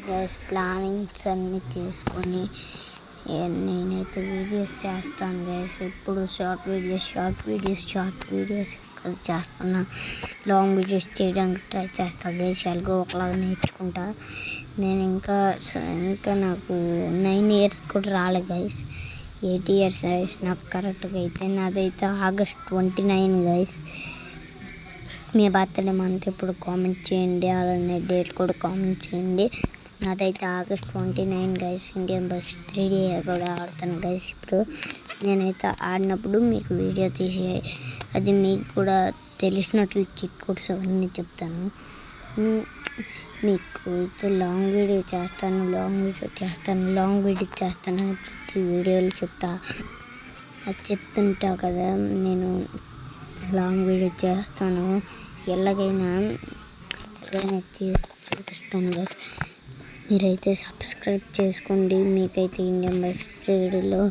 Guys plannings అన్నీ చేసుకొని నేనైతే వీడియోస్ చేస్తాను గైస్. ఇప్పుడు షార్ట్ వీడియోస్ చేస్తున్నా. లాంగ్ వీడియోస్ చేయడానికి ట్రై చేస్తాను గైస్. ఎలాగో ఒకలాగా నేర్చుకుంటా. నేను ఇంకా నాకు 9 years కూడా రాలేదు గైస్. 8 years గైస్ నాకు కరెక్ట్గా అయితే. నాదైతే August 29 గైస్. మీ బర్త్డే మంత్ ఇప్పుడు కామెంట్ చేయండి, అలానే డేట్ కూడా కామెంట్ చేయండి. నాదైతే August 29 guys. Indian bus 3D కూడా ఆడతాను గైస్. ఇప్పుడు నేనైతే ఆడినప్పుడు మీకు వీడియో తీసి అది మీకు కూడా తెలిసినట్లు చిట్ కోడ్స్ అవన్నీ చెప్తాను. మీకు అయితే లాంగ్ వీడియో చేస్తాను అని ప్రతి వీడియోలో చెప్తా. అది చెప్తుంటా కదా, నేను లాంగ్ వీడియో చేస్తాను. ఎలాగైనా చేసి చూపిస్తాను కదా. మీరైతే సబ్స్క్రైబ్ చేసుకోండి. మీకైతే ఇండియన్ బైక్ 3Dలో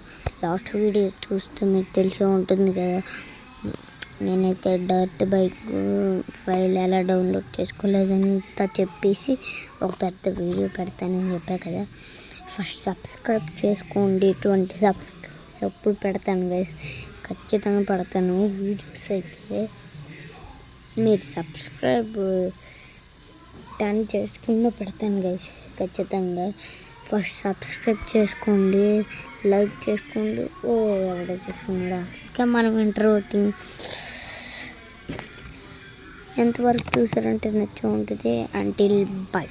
లాస్ట్ వీడియో చూస్తే మీకు తెలిసే ఉంటుంది కదా. నేనైతే డర్ట్ బైక్ ఫైల్ ఎలా డౌన్లోడ్ చేసుకోలేదంతా చెప్పేసి ఒక పెద్ద వీడియో పెడతానని చెప్పా కదా. ఫస్ట్ సబ్స్క్రైబ్ చేసుకోండి. 20 సబ్స్క్రైబ్స్ అప్పుడు పెడతాను గైస్. ఖచ్చితంగా పెడతాను వీడియోస్ అయితే. మీరు సబ్స్క్రైబ్ 10 చేసుకున్న పెడతాను గైస్ ఖచ్చితంగా. ఫస్ట్ సబ్స్క్రైబ్ చేసుకోండి, లైక్ చేసుకోండి. ఎవడో చూస్తున్నాడు అసలు. మనం ఇంట్రోటింగ్ ఎంతవరకు చూసారంటే నచ్చ ఉంటుంది. Until bye.